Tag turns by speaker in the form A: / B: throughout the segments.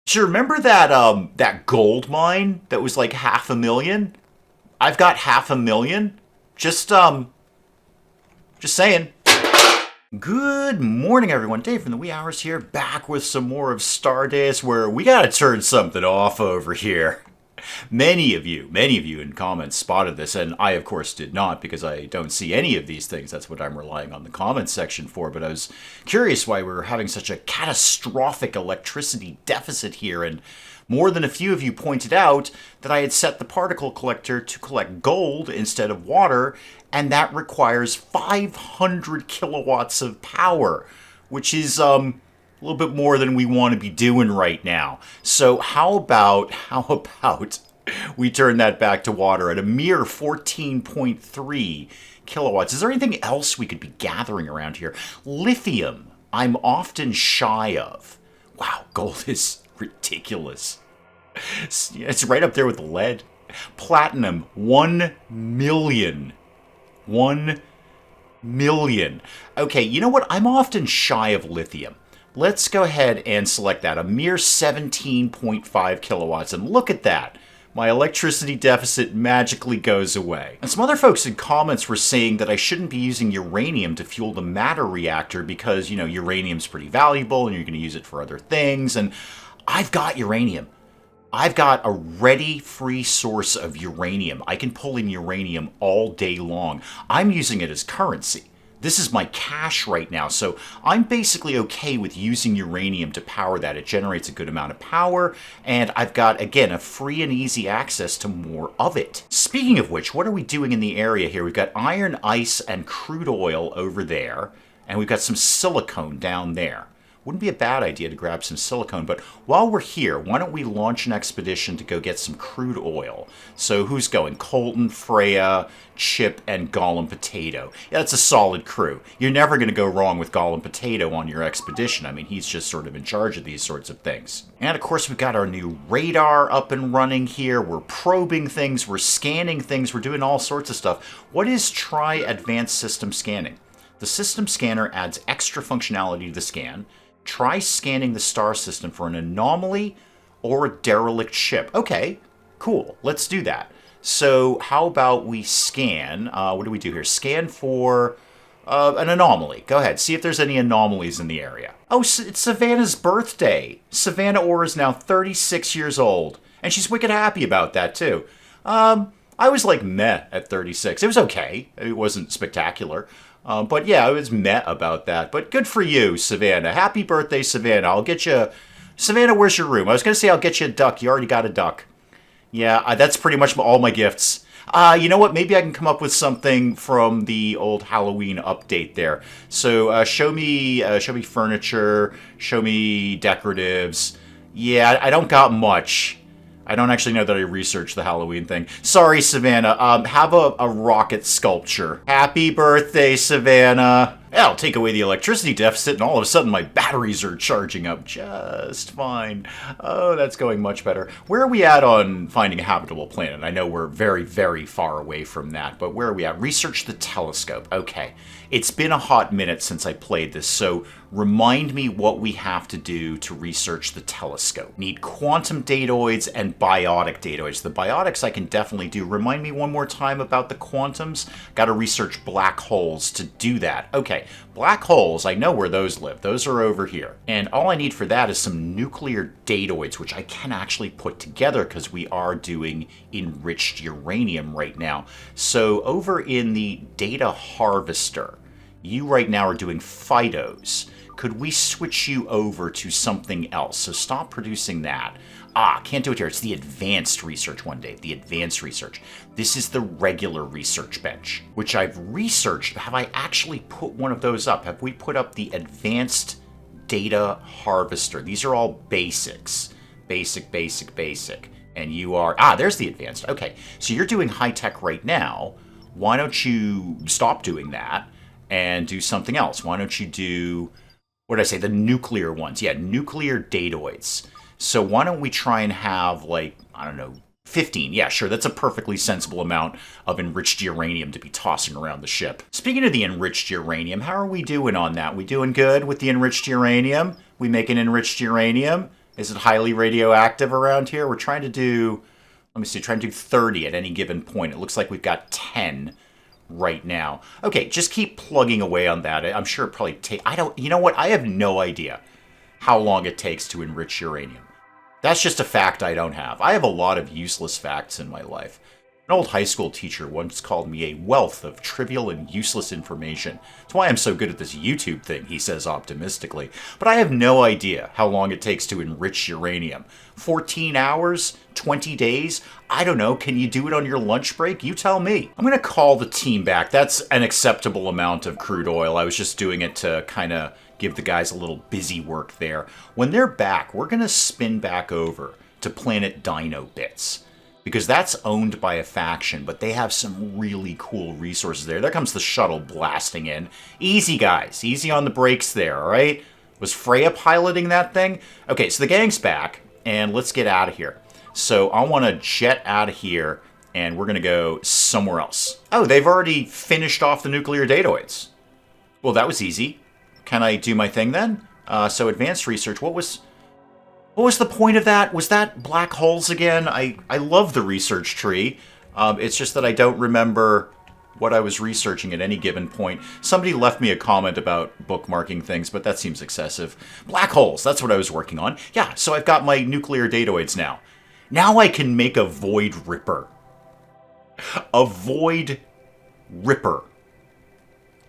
A: So remember that gold mine that was like 500,000? I've got 500,000. Just just saying. Good morning, everyone. Dave from the wee hours here, back with some more of Stardeus, where we gotta turn something off over here. Many of you in comments spotted this, and I, of course, did not because I don't see any of these things. That's what I'm relying on the comments section for. But I was curious why we were having such a catastrophic electricity deficit here, and more than a few of you pointed out that I had set the particle collector to collect gold instead of water, and that requires 500 kilowatts of power, which is a little bit more than we want to be doing right now. So how about we turn that back to water at a mere 14.3 kilowatts? Is there anything else we could be gathering around here? Lithium, I'm often shy of. Wow, gold is ridiculous. It's right up there with lead. Platinum, 1 million. 1 million. Okay, you know what? I'm often shy of lithium. Let's go ahead and select that. A mere 17.5 kilowatts. And look at that. My electricity deficit magically goes away. And some other folks in comments were saying that I shouldn't be using uranium to fuel the matter reactor because, uranium's pretty valuable and you're going to use it for other things. And I've got uranium. I've got a ready, free source of uranium. I can pull in uranium all day long. I'm using it as currency. This is my cash right now, so I'm basically okay with using uranium to power that. It generates a good amount of power, and I've got, again, a free and easy access to more of it. Speaking of which, what are we doing in the area here? We've got iron, ice, and crude oil over there, and we've got some silicone down there. Wouldn't be a bad idea to grab some silicone, but while we're here, why don't we launch an expedition to go get some crude oil? So who's going? Colton, Freya, Chip, and Gollum Potato. Yeah, that's a solid crew. You're never going to go wrong with Gollum Potato on your expedition. I mean, he's just sort of in charge of these sorts of things. And of course, we've got our new radar up and running here. We're probing things, we're scanning things, we're doing all sorts of stuff. What is Try Advanced System Scanning? The system scanner adds extra functionality to the scan. Try scanning the star system for an anomaly or a derelict ship. Okay, cool. Let's do that. So how about we scan, what do we do here? Scan for an anomaly. Go ahead, see if there's any anomalies in the area. Oh, it's Savannah's birthday. Savannah Orr is now 36 years old, and she's wicked happy about that, too. I was like meh at 36. It was okay. It wasn't spectacular. But yeah, I was meh about that. But good for you, Savannah. Happy birthday, Savannah. I'll get you... Savannah, where's your room? I was going to say I'll get you a duck. You already got a duck. Yeah, that's pretty much all my gifts. You know what? Maybe I can come up with something from the old Halloween update there. So show me furniture. Show me decoratives. Yeah, I don't got much. I don't actually know that I researched the Halloween thing. Sorry, Savannah. Have a rocket sculpture. Happy birthday, Savannah. Yeah, I'll take away the electricity deficit, and all of a sudden my batteries are charging up just fine. Oh, that's going much better. Where are we at on finding a habitable planet? I know we're very, very far away from that, but where are we at? Research the telescope. Okay. It's been a hot minute since I played this, so remind me what we have to do to research the telescope. Need quantum datoids and biotic datoids. The biotics I can definitely do. Remind me one more time about the quantums. Got to research black holes to do that. Okay, black holes, I know where those live. Those are over here. And all I need for that is some nuclear datoids, which I can actually put together because we are doing enriched uranium right now. So over in the data harvester, you right now are doing phytos. Could we switch you over to something else? So stop producing that. Can't do it here. It's the advanced research one day. The advanced research. This is the regular research bench, which I've researched. Have I actually put one of those up? Have we put up the advanced data harvester? These are all basics. Basic. And you are... there's the advanced. Okay, so you're doing high-tech right now. Why don't you stop doing that and do something else? Why don't you do... what did I say? The nuclear ones. Yeah, nuclear datoids. So why don't we try and have, like, I don't know, 15. Yeah, sure, that's a perfectly sensible amount of enriched uranium to be tossing around the ship. Speaking of the enriched uranium, how are we doing on that? We doing good with the enriched uranium? We making enriched uranium? Is it highly radioactive around here? We're trying to do, let me see, trying to do 30 at any given point. It looks like we've got 10 right now. Okay, just keep plugging away on that. I'm sure it probably take, you know what? I have no idea how long it takes to enrich uranium. That's just a fact I don't have. I have a lot of useless facts in my life. An old high school teacher once called me a wealth of trivial and useless information. That's why I'm so good at this YouTube thing, he says optimistically. But I have no idea how long it takes to enrich uranium. 14 hours? 20 days? I don't know. Can you do it on your lunch break? You tell me. I'm going to call the team back. That's an acceptable amount of crude oil. I was just doing it to kind of give the guys a little busy work there. When they're back, we're going to spin back over to planet Dino Bits, because that's owned by a faction, but they have some really cool resources there. There comes the shuttle blasting in. Easy, guys. Easy on the brakes there, all right? Was Freya piloting that thing? Okay, so the gang's back, and let's get out of here. So I want to jet out of here, and we're going to go somewhere else. Oh, they've already finished off the nuclear datoids. Well, that was easy. Can I do my thing then? So advanced research, what was the point of that? Was that black holes again? I love the research tree. It's just that I don't remember what I was researching at any given point. Somebody left me a comment about bookmarking things, but that seems excessive. Black holes, that's what I was working on. Yeah, so I've got my nuclear datoids now. Now I can make a void ripper. A void ripper.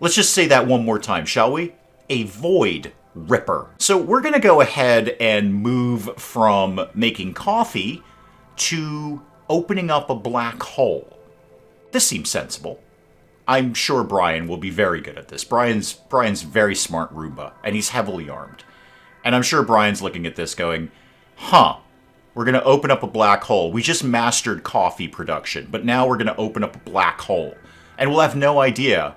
A: Let's just say that one more time, shall we? A void ripper. So we're going to go ahead and move from making coffee to opening up a black hole. This seems sensible. I'm sure Brian will be very good at this. Brian's very smart Roomba, and he's heavily armed. And I'm sure Brian's looking at this going, huh, we're going to open up a black hole. We just mastered coffee production, but now we're going to open up a black hole. And we'll have no idea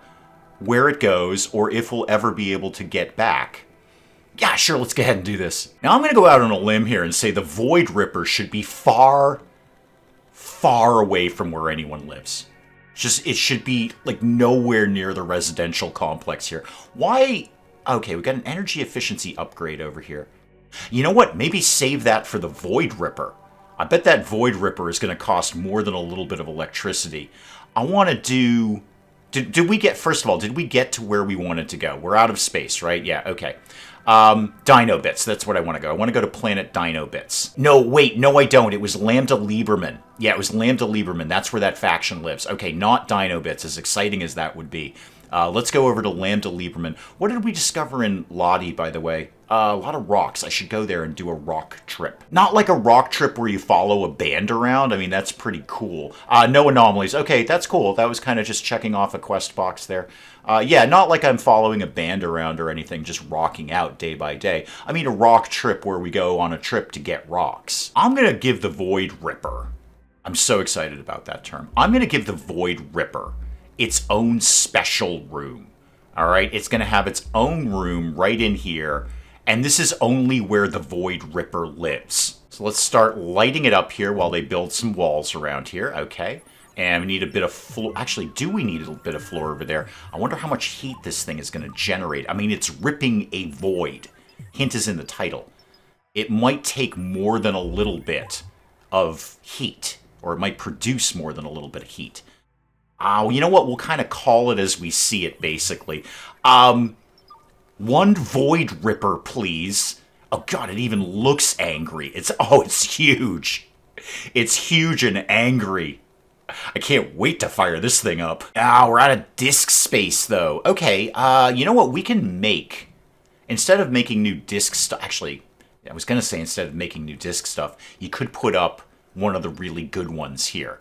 A: where it goes or if we'll ever be able to get back. Yeah, sure, let's go ahead and do this. Now I'm going to go out on a limb here and say the Void Ripper should be far, far away from where anyone lives. It should be like nowhere near the residential complex here. Why? Okay, we got an energy efficiency upgrade over here. You know what? Maybe save that for the Void Ripper. I bet that Void Ripper is going to cost more than a little bit of electricity. I want to do... Did we get, first of all, did we get to where we wanted to go? We're out of space, right? Yeah, okay. Dino Bits, that's what I want to go. I want to go to planet Dino Bits. No, wait, no I don't. It was Lambda Lieberman. Yeah, it was Lambda Lieberman. That's where that faction lives. Okay, not Dino Bits, as exciting as that would be. Let's go over to Lambda Lieberman. What did we discover in Lottie, by the way? A lot of rocks. I should go there and do a rock trip. Not like a rock trip where you follow a band around. I mean, that's pretty cool. No anomalies. Okay, that's cool. That was kind of just checking off a quest box there. Yeah, not like I'm following a band around or anything, just rocking out day by day. I mean a rock trip where we go on a trip to get rocks. I'm going to give the Void Ripper. I'm so excited about that term. I'm going to give the Void Ripper its own special room. All right, it's going to have its own room right in here. And this is only where the Void Ripper lives. So let's start lighting it up here while they build some walls around here. Okay. And we need a bit of floor. Actually, do we need a bit of floor over there? I wonder how much heat this thing is going to generate. I mean, it's ripping a void. Hint is in the title. It might take more than a little bit of heat. Or it might produce more than a little bit of heat. You know what? We'll kind of call it as we see it, basically. One Void Ripper, please. Oh, God, it even looks angry. It's huge. It's huge and angry. I can't wait to fire this thing up. We're out of disk space, though. Okay, you know what? We can make... Instead of making new disk stuff... Actually, I was going to say instead of making new disk stuff, you could put up one of the really good ones here.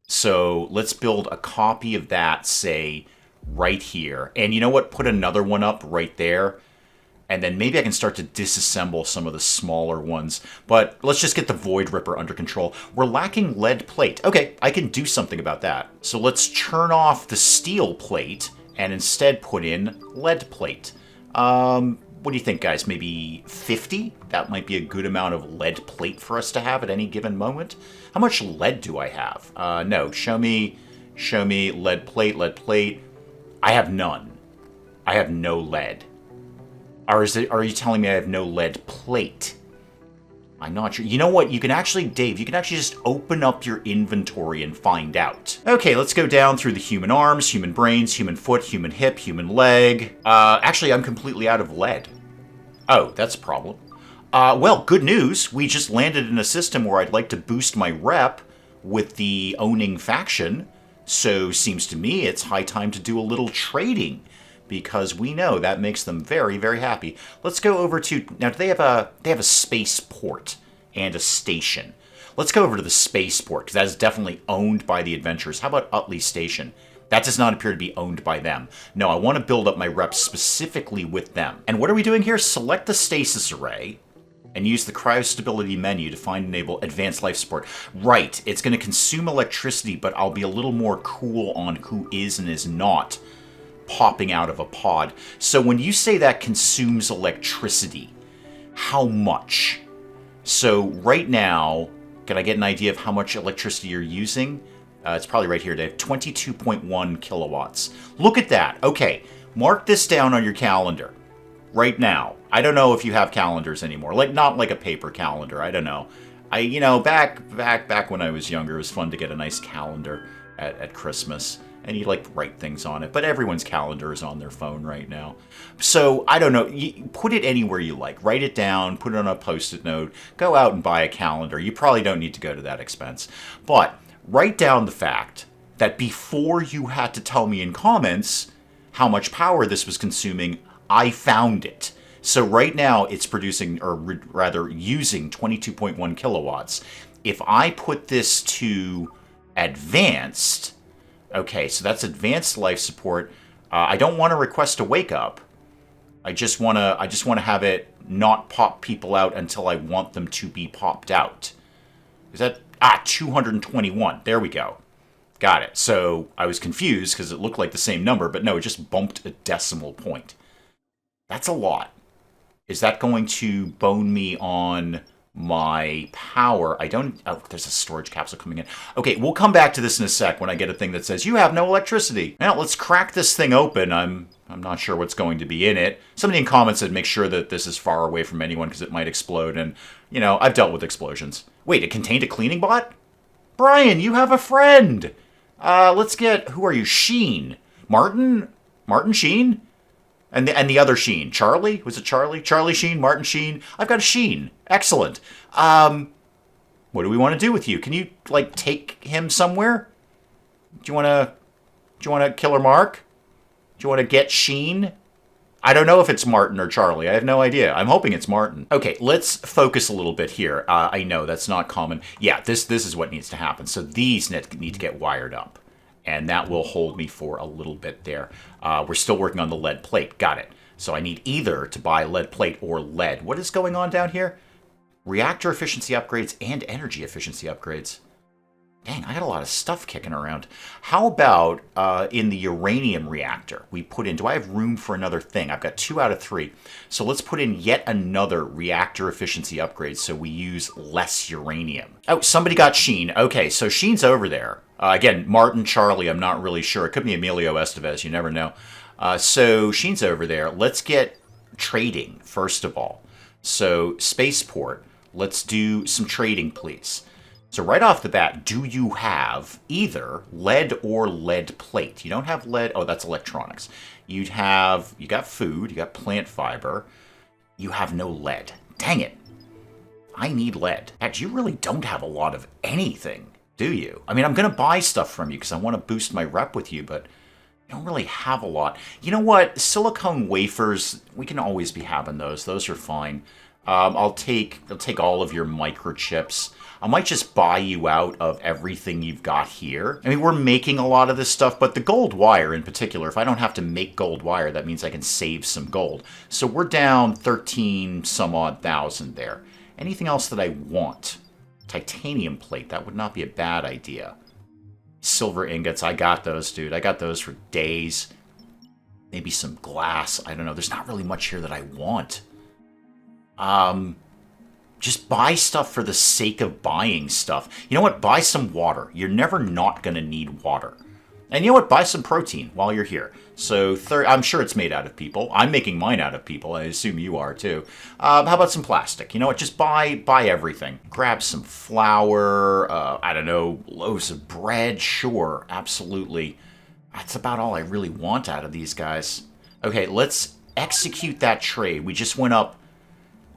A: So let's build a copy of that, say... right here. And you know what? Put another one up right there. And then maybe I can start to disassemble some of the smaller ones. But let's just get the Void Ripper under control. We're lacking lead plate. Okay, I can do something about that. So let's turn off the steel plate and instead put in lead plate. What do you think, guys? Maybe 50? That might be a good amount of lead plate for us to have at any given moment. How much lead do I have? No, show me lead plate, lead plate. I have none. I have no lead. Are you telling me I have no lead plate? I'm not sure. You know what? You can actually, Dave, you can actually just open up your inventory and find out. Okay, let's go down through the human arms, human brains, human foot, human hip, human leg. Actually, I'm completely out of lead. Oh, that's a problem. Well, good news. We just landed in a system where I'd like to boost my rep with the owning faction. So, seems to me it's high time to do a little trading, because we know that makes them very, very happy. Let's go over to, now they have a spaceport and a station. Let's go over to the spaceport, because that is definitely owned by the adventurers. How about Utley Station? That does not appear to be owned by them. No, I want to build up my reps specifically with them. And what are we doing here? Select the stasis array and use the cryostability menu to find and enable advanced life support. Right, it's going to consume electricity, but I'll be a little more cool on who is and is not popping out of a pod. So when you say that consumes electricity, how much? So right now, can I get an idea of how much electricity you're using? It's probably right here, Dave. 22.1 kilowatts. Look at that. Okay, mark this down on your calendar right now. I don't know if you have calendars anymore. Like, not like a paper calendar. I don't know. Back when I was younger, it was fun to get a nice calendar at Christmas. And you like write things on it, but everyone's calendar is on their phone right now. So I don't know, put it anywhere you like. Write it down, put it on a post-it note, go out and buy a calendar. You probably don't need to go to that expense. But write down the fact that before you had to tell me in comments how much power this was consuming, I found it. So right now it's producing, or rather using 22.1 kilowatts. If I put this to advanced, okay, so that's advanced life support. I don't want to request a wake up. I just want to have it not pop people out until I want them to be popped out. Is that 221? There we go. Got it. So I was confused because it looked like the same number, but no, it just bumped a decimal point. That's a lot. Is that going to bone me on my power? I don't... Oh, there's a storage capsule coming in. Okay, we'll come back to this in a sec when I get a thing that says, you have no electricity. Now, let's crack this thing open. I'm not sure what's going to be in it. Somebody in comments said, make sure that this is far away from anyone because it might explode. And, I've dealt with explosions. Wait, it contained a cleaning bot? Brian, you have a friend. Let's get... Who are you? Sheen. Martin? Martin Sheen? And the other Sheen. Charlie? Was it Charlie? Charlie Sheen? Martin Sheen? I've got a Sheen. Excellent. What do we want to do with you? Can you, take him somewhere? Do you want to Killer Mark? Do you want to get Sheen? I don't know if it's Martin or Charlie. I have no idea. I'm hoping it's Martin. Okay, let's focus a little bit here. I know that's not common. Yeah, this is what needs to happen. So these need to get wired up. And that will hold me for a little bit there. We're still working on the lead plate. Got it. So I need either to buy lead plate or lead. What is going on down here? Reactor efficiency upgrades and energy efficiency upgrades. Dang, I got a lot of stuff kicking around. How about in the uranium reactor we put in... Do I have room for another thing? I've got 2 out of 3. So let's put in yet another reactor efficiency upgrade so we use less uranium. Oh, somebody got Sheen. Okay, so Sheen's over there. Again, Martin, Charlie, I'm not really sure. It could be Emilio Estevez. You never know. So Sheen's over there. Let's get trading, first of all. So spaceport, let's do some trading, please. So right off the bat, do you have either lead or lead plate? You don't have lead. Oh, that's electronics. You got food. You got plant fiber. You have no lead. Dang it. I need lead. In fact, you really don't have a lot of anything, do you? I mean, I'm going to buy stuff from you because I want to boost my rep with you, but you don't really have a lot. You know what? Silicone wafers, we can always be having those. Those are fine. I'll take all of your microchips. I might just buy you out of everything you've got here. I mean, we're making a lot of this stuff, but the gold wire in particular, if I don't have to make gold wire, that means I can save some gold. So we're down 13 some odd thousand there. Anything else that I want? Titanium plate, that would not be a bad idea. Silver ingots, I got those, dude. I got those for days. Maybe some glass, I don't know. There's not really much here that I want. Just buy stuff for the sake of buying stuff. You know what? Buy some water. You're never not going to need water. And you know what? Buy some protein while you're here. So I'm sure it's made out of people. I'm making mine out of people. I assume you are too. How about some plastic? You know what? Just buy everything. Grab some flour. I don't know, loaves of bread. Sure, absolutely. That's about all I really want out of these guys. Okay, let's execute that trade. We just went up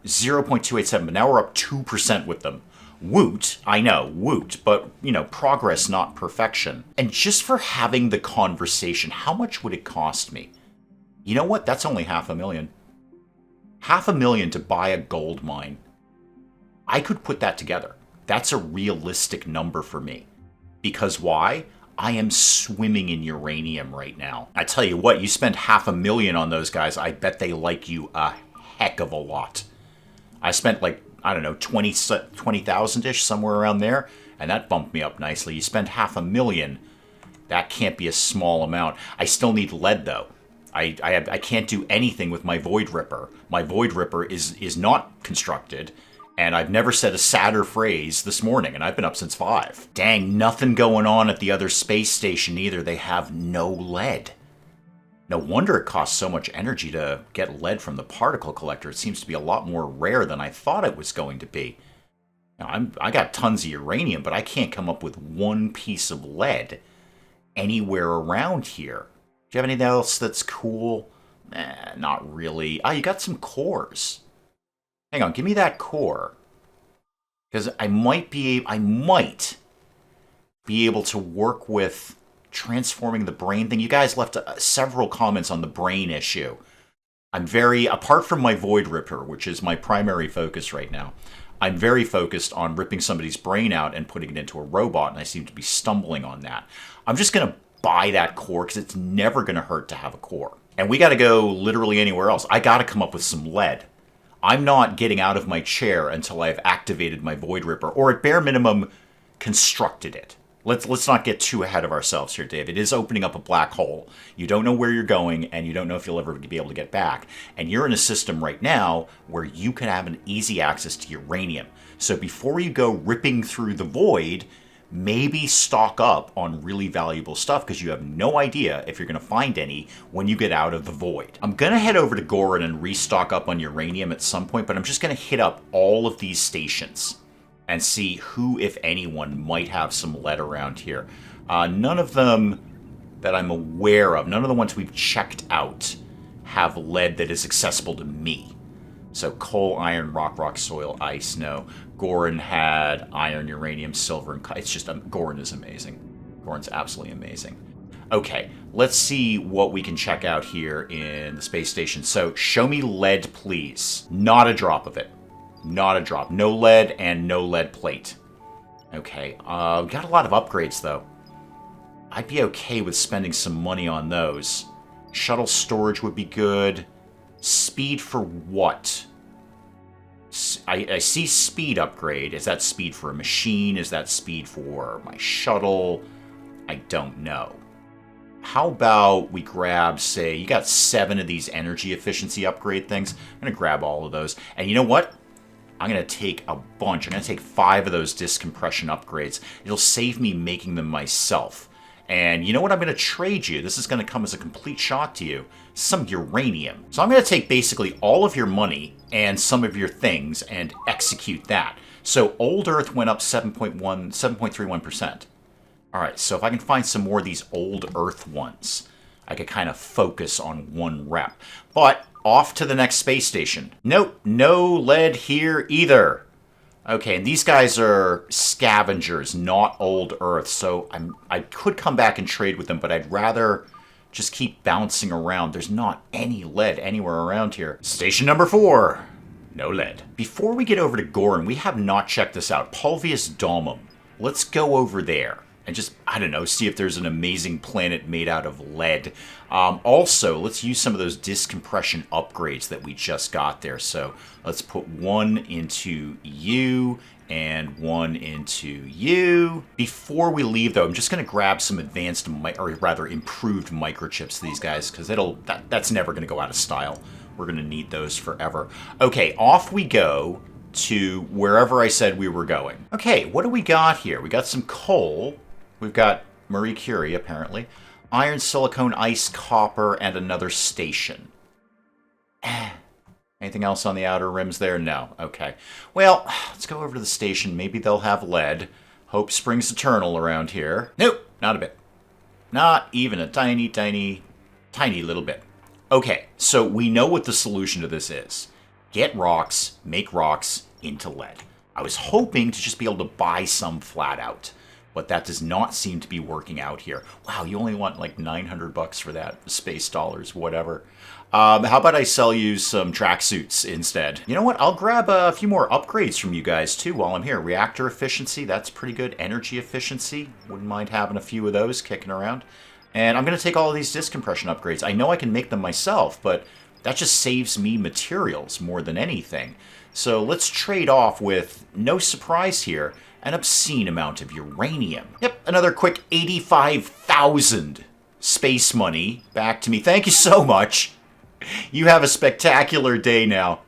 A: 0.287, but now we're up 2% with them. Woot, I know, woot, but, you know, progress, not perfection. And just for having the conversation, how much would it cost me? You know what? That's only $500,000. $500,000 to buy a gold mine. I could put that together. That's a realistic number for me. Because why? I am swimming in uranium right now. I tell you what, you spend $500,000 on those guys, I bet they like you a heck of a lot. I spent like, I don't know, 20,000-ish, somewhere around there, and that bumped me up nicely. You spend $500,000, that can't be a small amount. I still need lead, though. I can't do anything with my Void Ripper. My Void Ripper is not constructed, and I've never said a sadder phrase this morning, and I've been up since 5. Dang, nothing going on at the other space station either. They have no lead. No wonder it costs so much energy to get lead from the particle collector. It seems to be a lot more rare than I thought it was going to be. Now, I got tons of uranium, but I can't come up with one piece of lead anywhere around here. Do you have anything else that's cool? Not really. Ah, you got some cores. Hang on, give me that core. Because I might be able to work with transforming the brain thing. You guys left several comments on the brain issue. I'm apart from my Void Ripper, which is my primary focus right now, I'm very focused on ripping somebody's brain out and putting it into a robot, and I seem to be stumbling on that. I'm just going to buy that core because it's never going to hurt to have a core. And we got to go literally anywhere else. I got to come up with some lead. I'm not getting out of my chair until I've activated my Void Ripper, or at bare minimum, constructed it. Let's not get too ahead of ourselves here, Dave. It is opening up a black hole. You don't know where you're going, and you don't know if you'll ever be able to get back. And you're in a system right now where you can have an easy access to uranium. So before you go ripping through the void, maybe stock up on really valuable stuff, because you have no idea if you're going to find any when you get out of the void. I'm going to head over to Gorin and restock up on uranium at some point, but I'm just going to hit up all of these stations and see who, if anyone, might have some lead around here. None of them that I'm aware of, none of the ones we've checked out, have lead that is accessible to me. So coal, iron, rock, soil, ice, no. Gorin had iron, uranium, silver, and it's just, Gorin is amazing. Gorin's absolutely amazing. Okay, let's see what we can check out here in the space station. So, show me lead, please. Not a drop of it. Not a drop. No lead and no lead plate. Okay, got a lot of upgrades, though. I'd be okay with spending some money on those. Shuttle storage would be good. Speed for what? I see speed upgrade. Is that speed for a machine? Is that speed for my shuttle? I don't know. How about we grab, say, you got 7 of these energy efficiency upgrade things. I'm going to grab all of those. And you know what? I'm going to take a bunch. I'm going to take 5 of those discompression upgrades. It'll save me making them myself. And you know what I'm going to trade you? This is going to come as a complete shock to you. Some uranium. So I'm going to take basically all of your money and some of your things and execute that. So Old Earth went up 7.31%. All right, so if I can find some more of these Old Earth ones, I could kind of focus on one rep. But off to the next space station. Nope, no lead here either. Okay, and these guys are scavengers, not Old Earth, so I could come back and trade with them, but I'd rather just keep bouncing around. There's not any lead anywhere around here. Station number 4, no lead. Before we get over to Gorin, we have not checked this out. Pulveus Domum. Let's go over there and just, I don't know, see if there's an amazing planet made out of lead. Also, let's use some of those discompression upgrades that we just got there. So let's put 1 into you and 1 into you. Before we leave, though, I'm just going to grab some advanced, or rather improved microchips to these guys, because that's never going to go out of style. We're going to need those forever. Okay, off we go to wherever I said we were going. Okay, what do we got here? We got some coal. We've got Marie Curie, apparently. Iron, silicone, ice, copper, and another station. Anything else on the outer rims there? No. Okay. Well, let's go over to the station. Maybe they'll have lead. Hope springs eternal around here. Nope, not a bit. Not even a tiny, tiny, tiny little bit. Okay, so we know what the solution to this is. Get rocks, make rocks into lead. I was hoping to just be able to buy some flat out, but that does not seem to be working out here. Wow, you only want like $900 for that. Space dollars, whatever. How about I sell you some tracksuits instead? You know what? I'll grab a few more upgrades from you guys too while I'm here. Reactor efficiency, that's pretty good. Energy efficiency, wouldn't mind having a few of those kicking around. And I'm going to take all of these disk compression upgrades. I know I can make them myself, but that just saves me materials more than anything. So let's trade off with, no surprise here, an obscene amount of uranium. Yep, another quick 85,000 space money back to me. Thank you so much. You have a spectacular day now.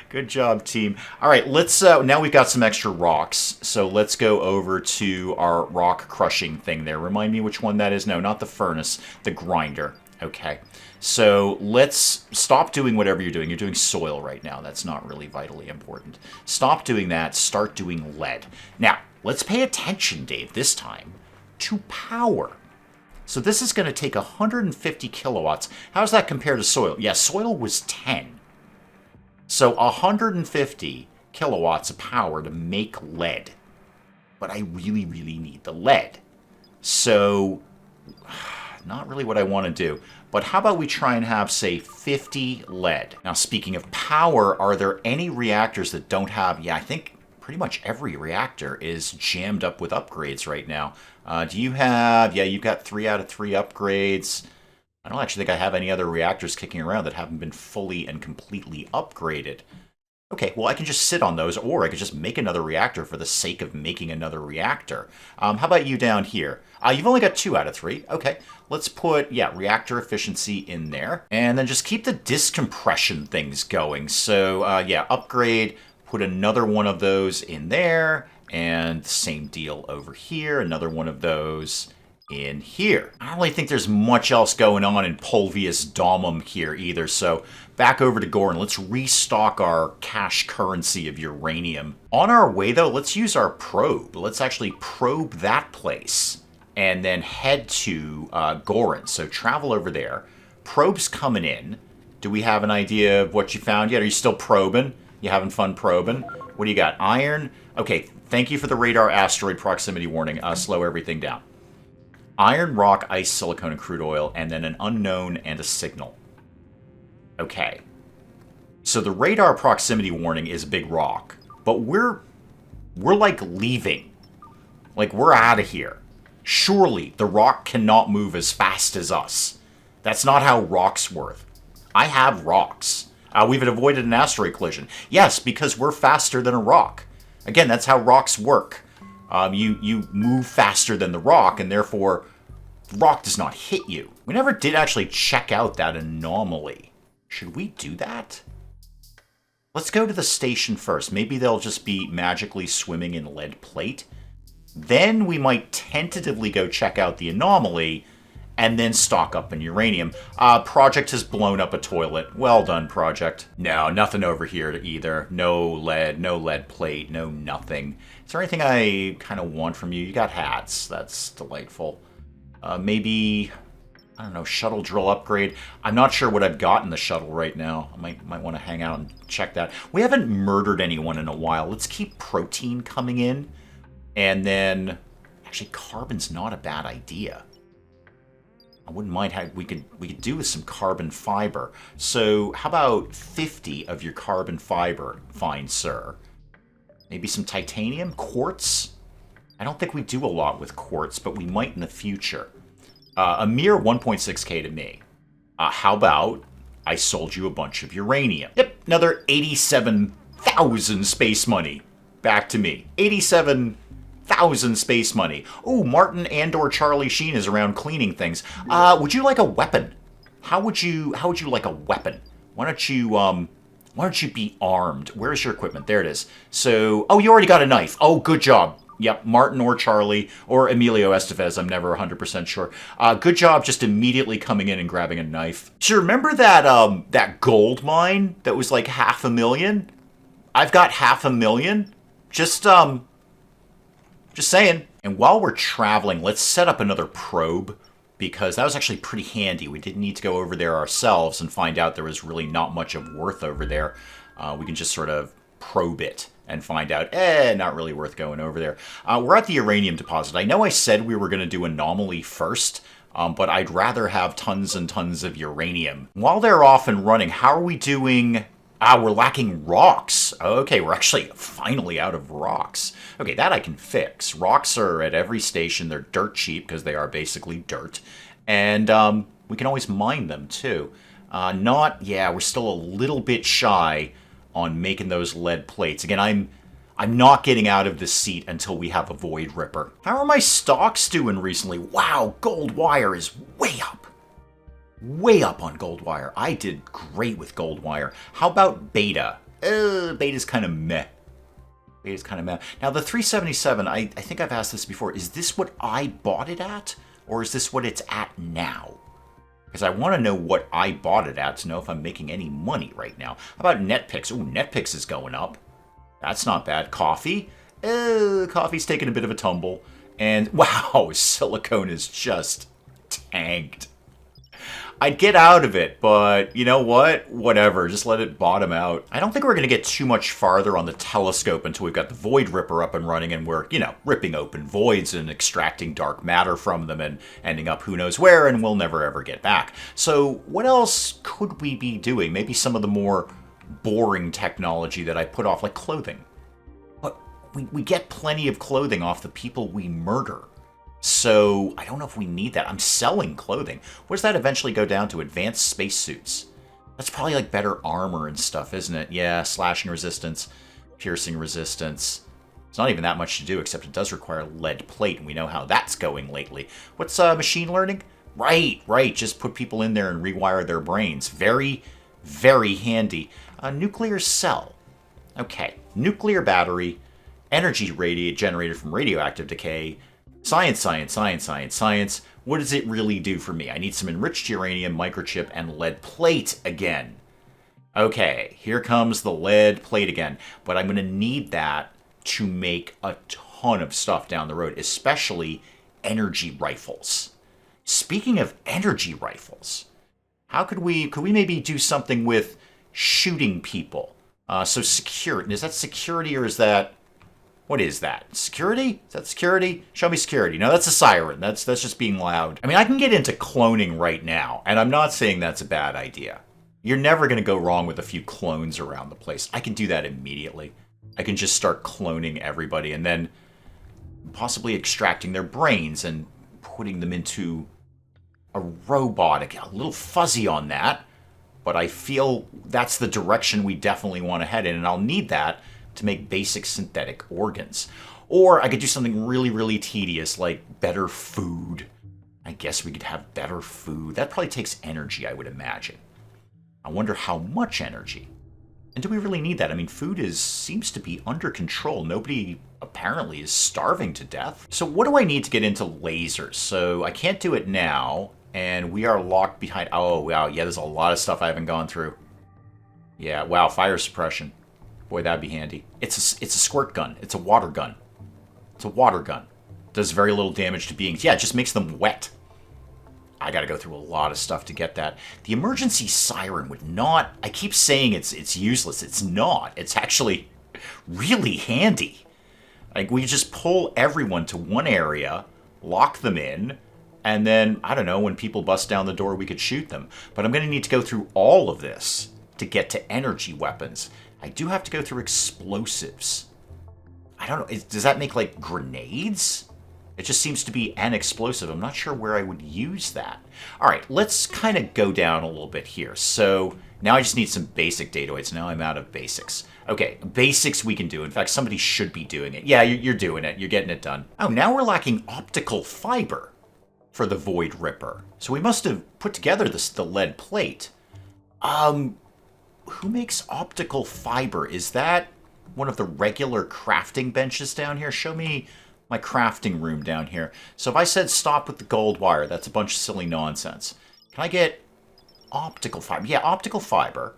A: Good job, team. All right, let's, now we've got some extra rocks, so let's go over to our rock crushing thing there. Remind me which one that is. No, not the furnace, the grinder. Okay, so let's stop doing whatever you're doing. You're doing soil right now. That's not really vitally important. Stop doing that. Start doing lead. Now, let's pay attention, Dave, this time, to power. So this is going to take 150 kilowatts. How does that compare to soil? Yeah, soil was 10. So 150 kilowatts of power to make lead. But I really, really need the lead. So, not really what I want to do. But how about we try and have, say, 50 lead? Now, speaking of power, are there any reactors that don't have... Yeah, I think pretty much every reactor is jammed up with upgrades right now. Do you have... Yeah, you've got 3 out of 3 upgrades. I don't actually think I have any other reactors kicking around that haven't been fully and completely upgraded. Okay, well, I can just sit on those, or I could just make another reactor for the sake of making another reactor. How about you down here? You've only got 2 out of 3. Okay, let's put, yeah, reactor efficiency in there. And then just keep the disk compression things going. So, yeah, upgrade, put another one of those in there. And same deal over here, another one of those in here. I don't really think there's much else going on in Pulvius Domum here either, so back over to Goran. Let's restock our cash currency of uranium. On our way, though, let's use our probe. Let's actually probe that place and then head to Goran. So travel over there. Probe's coming in. Do we have an idea of what you found yet? Are you still probing? You having fun probing? What do you got? Iron? Okay, thank you for the radar asteroid proximity warning. Slow everything down. Iron, rock, ice, silicone, and crude oil, and then an unknown and a signal. Okay. So the radar proximity warning is big rock, but we're like leaving. Like, we're out of here. Surely the rock cannot move as fast as us. That's not how rocks work. I have rocks. We've avoided an asteroid collision. Yes, because we're faster than a rock. Again, that's how rocks work. You move faster than the rock, and therefore, the rock does not hit you. We never did actually check out that anomaly. Should we do that? Let's go to the station first. Maybe they'll just be magically swimming in lead plate. Then we might tentatively go check out the anomaly, and then stock up in uranium. Project has blown up a toilet. Well done, Project. No, nothing over here either. No lead plate, no nothing. Is there anything I kind of want from you? You got hats. That's delightful. Maybe, I don't know, shuttle drill upgrade. I'm not sure what I've got in the shuttle right now. I might want to hang out and check that. We haven't murdered anyone in a while. Let's keep protein coming in. And then, actually, carbon's not a bad idea. I wouldn't mind how we could do with some carbon fiber. So how about 50 of your carbon fiber, fine sir? Maybe some titanium? Quartz? I don't think we do a lot with quartz, but we might in the future. A mere 1.6k to me. How about I sold you a bunch of uranium? Yep, another 87,000 space money. Back to me. 87,000 space money. Oh, Martin and/or Charlie Sheen is around cleaning things. Would you like a weapon? How would you like a weapon? Why don't you be armed? Where's your equipment? There it is. So, oh, you already got a knife. Oh, good job. Yep, Martin or Charlie or Emilio Estevez. I'm never 100% sure. Good job just immediately coming in and grabbing a knife. Do you remember that gold mine that was like 500,000? I've got 500,000. Just saying. And while we're traveling, let's set up another probe, because that was actually pretty handy. We didn't need to go over there ourselves and find out there was really not much of worth over there. We can just sort of probe it and find out, not really worth going over there. We're at the uranium deposit. I know I said we were going to do anomaly first, but I'd rather have tons and tons of uranium. While they're off and running, how are we doing? We're lacking rocks. Okay, we're actually finally out of rocks. Okay, that I can fix. Rocks are at every station. They're dirt cheap because they are basically dirt. And we can always mine them too. We're still a little bit shy on making those lead plates. Again, I'm not getting out of this seat until we have a Void Ripper. How are my stocks doing recently? Wow, gold wire is way up. Way up on gold wire. I did great with gold wire. How about beta? Beta's kind of meh. Beta's kind of meh. Now, the 377, I think I've asked this before. Is this what I bought it at? Or is this what it's at now? Because I want to know what I bought it at to know if I'm making any money right now. How about NetPix? Ooh, NetPix is going up. That's not bad. Coffee? Coffee's taking a bit of a tumble. And, wow, silicone is just tanked. I'd get out of it, but you know what? Whatever, just let it bottom out. I don't think we're going to get too much farther on the telescope until we've got the Void Ripper up and running and we're, ripping open voids and extracting dark matter from them and ending up who knows where, and we'll never ever get back. So what else could we be doing? Maybe some of the more boring technology that I put off, like clothing. But we get plenty of clothing off the people we murder. So I don't know if we need that. I'm selling clothing. What does that eventually go down to? Advanced spacesuits. That's probably like better armor and stuff, isn't it? Yeah, slashing resistance, piercing resistance. It's not even that much to do, except it does require lead plate, and we know how that's going lately. What's machine learning? Right. Just put people in there and rewire their brains. Very, very handy. Nuclear cell. Okay. Nuclear battery. Energy generated from radioactive decay. Science. What does it really do for me? I need some enriched uranium, microchip, and lead plate again. Okay, here comes the lead plate again. But I'm going to need that to make a ton of stuff down the road, especially energy rifles. Speaking of energy rifles, how could we maybe do something with shooting people? So security. Is that security or is that... What is that? Security? Is that security? Show me security. No, that's a siren. That's just being loud. I mean, I can get into cloning right now, and I'm not saying that's a bad idea. You're never going to go wrong with a few clones around the place. I can do that immediately. I can just start cloning everybody and then possibly extracting their brains and putting them into a robot. I get a little fuzzy on that, but I feel that's the direction we definitely want to head in, and I'll need that to make basic synthetic organs. Or I could do something really, really tedious, like better food. I guess we could have better food. That probably takes energy, I would imagine. I wonder how much energy. And do we really need that? I mean, food seems to be under control. Nobody apparently is starving to death. So what do I need to get into lasers? So I can't do it now, and we are locked behind... Oh, wow, yeah, there's a lot of stuff I haven't gone through. Yeah, wow, fire suppression. Boy, that'd be handy. It's a squirt gun. It's a water gun. It's a water gun. Does very little damage to beings. Yeah, it just makes them wet. I gotta go through a lot of stuff to get that. The emergency siren would not... I keep saying it's useless. It's not. It's actually really handy. Like, we just pull everyone to one area, lock them in, and then, I don't know, when people bust down the door, we could shoot them. But I'm gonna need to go through all of this to get to energy weapons. I do have to go through explosives. I don't know. Does that make, like, grenades? It just seems to be an explosive. I'm not sure where I would use that. All right, let's kind of go down a little bit here. So now I just need some basic datoids. Now I'm out of basics. Okay, basics we can do. In fact, somebody should be doing it. Yeah, you're doing it. You're getting it done. Oh, now we're lacking optical fiber for the Void Ripper. So we must have put together the lead plate. Who makes optical fiber? Is that one of the regular crafting benches down here? Show me my crafting room down here. So if I said stop with the gold wire, that's a bunch of silly nonsense. Can I get optical fiber? Yeah, optical fiber.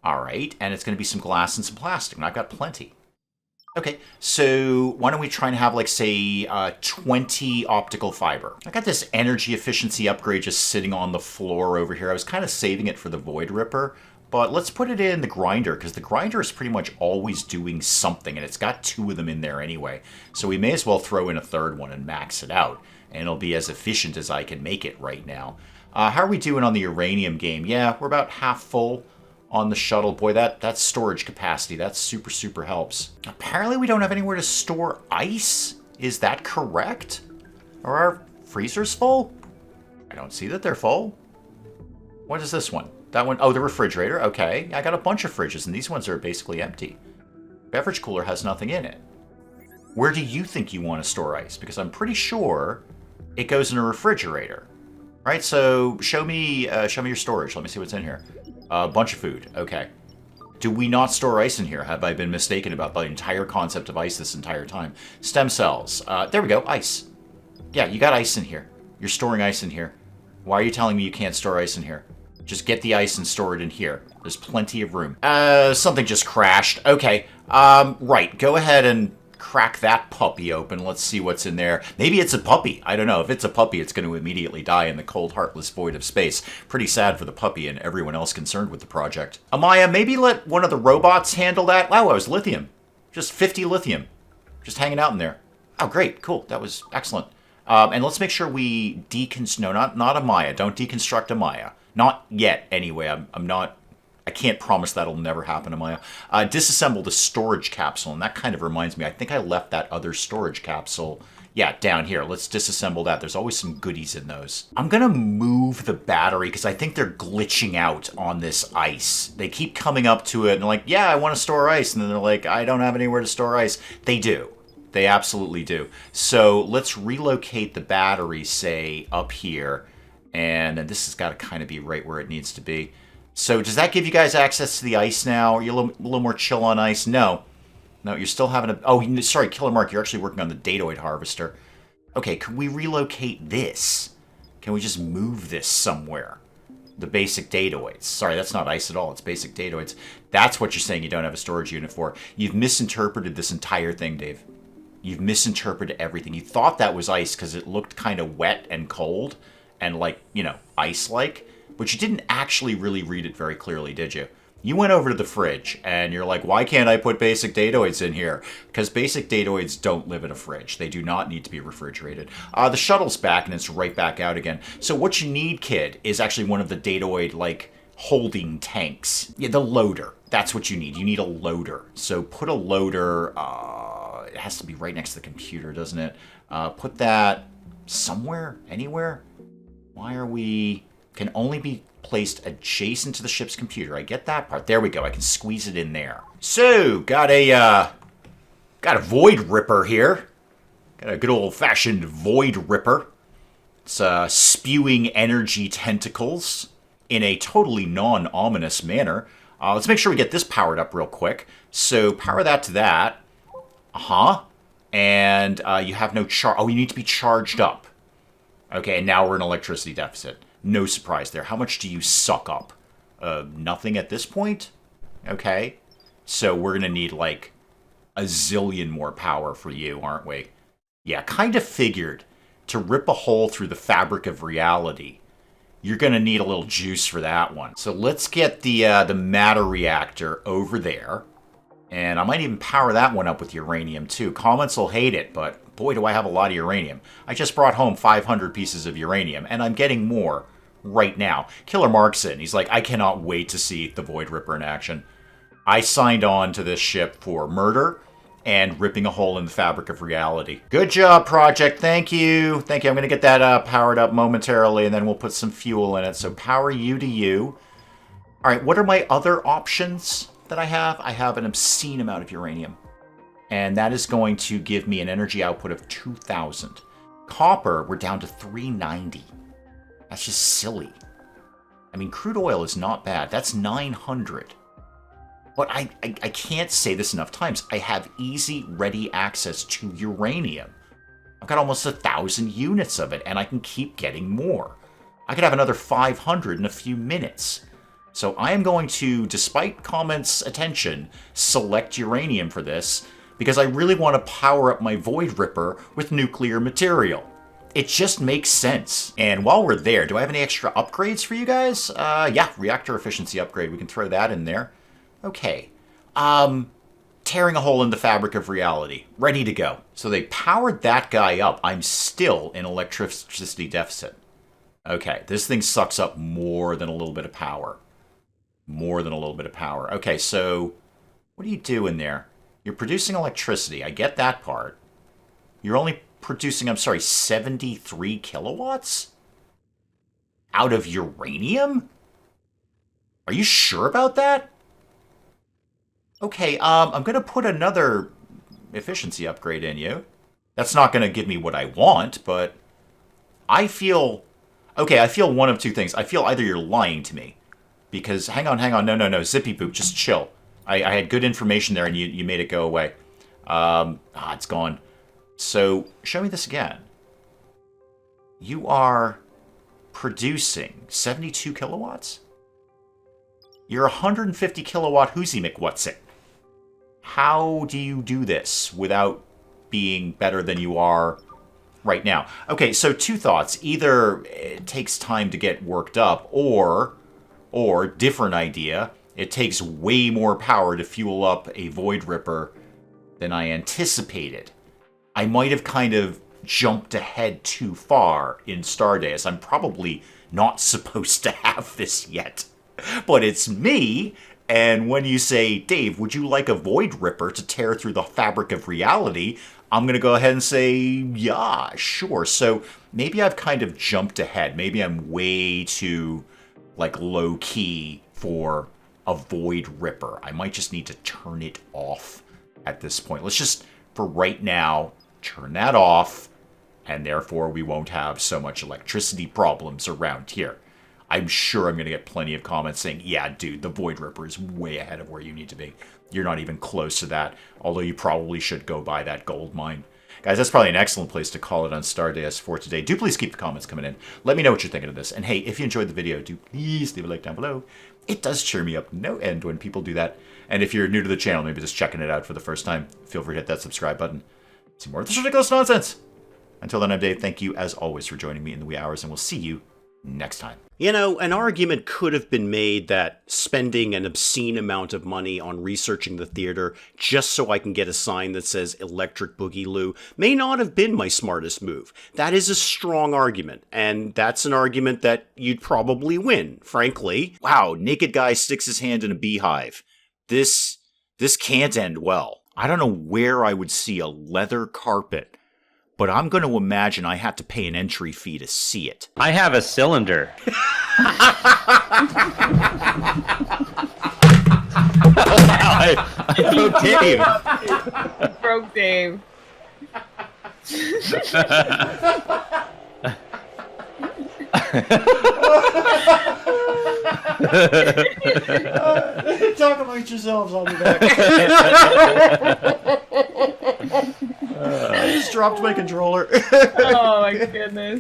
A: All right, and it's going to be some glass and some plastic, and I've got plenty. Okay, so why don't we try and have, like, say, 20 optical fiber. I got this energy efficiency upgrade just sitting on the floor over here. I was kind of saving it for the Void Ripper, but let's put it in the grinder, because the grinder is pretty much always doing something, and it's got 2 of them in there anyway. So we may as well throw in a third one and max it out, and it'll be as efficient as I can make it right now. How are we doing on the uranium game? Yeah, we're about half full on the shuttle. Boy, that's storage capacity. That super, super helps. Apparently we don't have anywhere to store ice. Is that correct? Are our freezers full? I don't see that they're full. What is this one? That one, oh, the refrigerator. Okay, I got a bunch of fridges, and these ones are basically empty. Beverage cooler has nothing in it. Where do you think you want to store ice? Because I'm pretty sure it goes in a refrigerator. All right, so show me your storage. Let me see what's in here. A bunch of food. Okay. Do we not store ice in here? Have I been mistaken about the entire concept of ice this entire time? Stem cells. There we go. Ice. Yeah, you got ice in here. You're storing ice in here. Why are you telling me you can't store ice in here? Just get the ice and store it in here. There's plenty of room. Something just crashed. Okay. Right. Go ahead and crack that puppy open. Let's see what's in there. Maybe it's a puppy. I don't know. If it's a puppy, it's going to immediately die in the cold, heartless void of space. Pretty sad for the puppy and everyone else concerned with the project. Amaya, maybe let one of the robots handle that. Wow, it was lithium. Just 50 lithium. Just hanging out in there. Oh, great. Cool. That was excellent. And let's make sure we no, not Amaya. Don't deconstruct Amaya. Not yet, anyway. I can't promise that'll never happen, Amaya. Disassemble the storage capsule, and that kind of reminds me. I think I left that other storage capsule, yeah, down here. Let's disassemble that. There's always some goodies in those. I'm going to move the battery because I think they're glitching out on this ice. They keep coming up to it and they're like, yeah, I want to store ice. And then they're like, I don't have anywhere to store ice. They do. They absolutely do. So let's relocate the battery, say, up here. And then this has got to kind of be right where it needs to be. So does that give you guys access to the ice now? Are you a little more chill on ice? No. No, you're still having a... Oh, sorry, Killer Mark, you're actually working on the datoid harvester. Okay, can we relocate this? Can we just move this somewhere? The basic datoids. Sorry, that's not ice at all. It's basic datoids. That's what you're saying you don't have a storage unit for. You've misinterpreted this entire thing, Dave. You've misinterpreted everything. You thought that was ice because it looked kind of wet and cold and, like, you know, ice-like. But you didn't actually really read it very clearly, did you? You went over to the fridge, and you're like, why can't I put basic datoids in here? Because basic datoids don't live in a fridge. They do not need to be refrigerated. The shuttle's back, and it's right back out again. So what you need, kid, is actually one of the datoid, like, holding tanks. Yeah, the loader. That's what you need. You need a loader. So put a loader... it has to be right next to the computer, doesn't it? Put that somewhere? Anywhere? Why are we... Can only be placed adjacent to the ship's computer. I get that part. There we go. I can squeeze it in there. So, got a Void Ripper here. Got a good old-fashioned Void Ripper. It's spewing energy tentacles in a totally non-ominous manner. Let's make sure we get this powered up real quick. So, power that to that. And you have no charge. Oh, you need to be charged up. Okay, and now we're in electricity deficit. No surprise there. How much do you suck up? Nothing at this point? Okay. So we're going to need, like, a zillion more power for you, aren't we? Yeah, kind of figured. To rip a hole through the fabric of reality, you're going to need a little juice for that one. So let's get the matter reactor over there. And I might even power that one up with uranium, too. Comments will hate it, but boy, do I have a lot of uranium. I just brought home 500 pieces of uranium, and I'm getting more right now. Killer Mark's in. He's like, I cannot wait to see the Void Ripper in action. I signed on to this ship for murder and ripping a hole in the fabric of reality. Good job, Project. Thank you. Thank you. I'm going to get that powered up momentarily, and then we'll put some fuel in it. So power you to you. All right, what are my other options that I have? I have an obscene amount of uranium. And that is going to give me an energy output of 2,000. Copper, we're down to 390. That's just silly. I mean, crude oil is not bad. That's 900. But I can't say this enough times. I have easy, ready access to uranium. I've got almost 1,000 units of it, and I can keep getting more. I could have another 500 in a few minutes. So I am going to, despite comments' attention, select uranium for this, because I really want to power up my Void Ripper with nuclear material. It just makes sense. And while we're there, do I have any extra upgrades for you guys? Yeah, reactor efficiency upgrade. We can throw that in there. Okay. Tearing a hole in the fabric of reality. Ready to go. So they powered that guy up. I'm still in electricity deficit. Okay, this thing sucks up more than a little bit of power. More than a little bit of power. Okay, so what are you doing there? You're producing electricity. I get that part. You're only producing, 73 kilowatts? Out of uranium? Are you sure about that? Okay, I'm going to put another efficiency upgrade in you. That's not going to give me what I want, but I feel... Okay, I feel one of two things. I feel either you're lying to me, because... Hang on, no, Zippy Boop, just chill. I had good information there, and you made it go away. It's gone. So, show me this again. You are producing 72 kilowatts? You're 150 kilowatt Whoozy McWhatsit. How do you do this without being better than you are right now? Okay, so two thoughts. Either it takes time to get worked up, or different idea, it takes way more power to fuel up a Void Ripper than I anticipated. I might have kind of jumped ahead too far in Stardeus. I'm probably not supposed to have this yet. But it's me, and when you say, Dave, would you like a Void Ripper to tear through the fabric of reality? I'm going to go ahead and say, yeah, sure. So maybe I've kind of jumped ahead. Maybe I'm way too, low-key for a Void Ripper. I might just need to turn it off at this point. Let's just, for right now, turn that off, and therefore we won't have so much electricity problems around here. I'm sure I'm going to get plenty of comments saying, yeah, dude, the Void Ripper is way ahead of where you need to be. You're not even close to that, although you probably should go buy that gold mine. Guys, that's probably an excellent place to call it on Stardeus for today. Do please keep the comments coming in. Let me know what you're thinking of this. And hey, if you enjoyed the video, do please leave a like down below. It does cheer me up no end when people do that. And if you're new to the channel, maybe just checking it out for the first time, feel free to hit that subscribe button. See more of this ridiculous nonsense. Until then, I'm Dave. Thank you, as always, for joining me in the wee hours, and we'll see you next time.
B: You know, an argument could have been made that spending an obscene amount of money on researching the theater just so I can get a sign that says Electric Boogaloo may not have been my smartest move. That is a strong argument, and that's an argument that you'd probably win, frankly. Wow, naked guy sticks his hand in a beehive. This can't end well. I don't know where I would see a leather carpet, but I'm going to imagine I had to pay an entry fee to see it.
C: I have a cylinder. I broke Dave.
D: Broke Dave.
A: Talk amongst yourselves, I'll be back. I just dropped my controller.
D: Oh my goodness.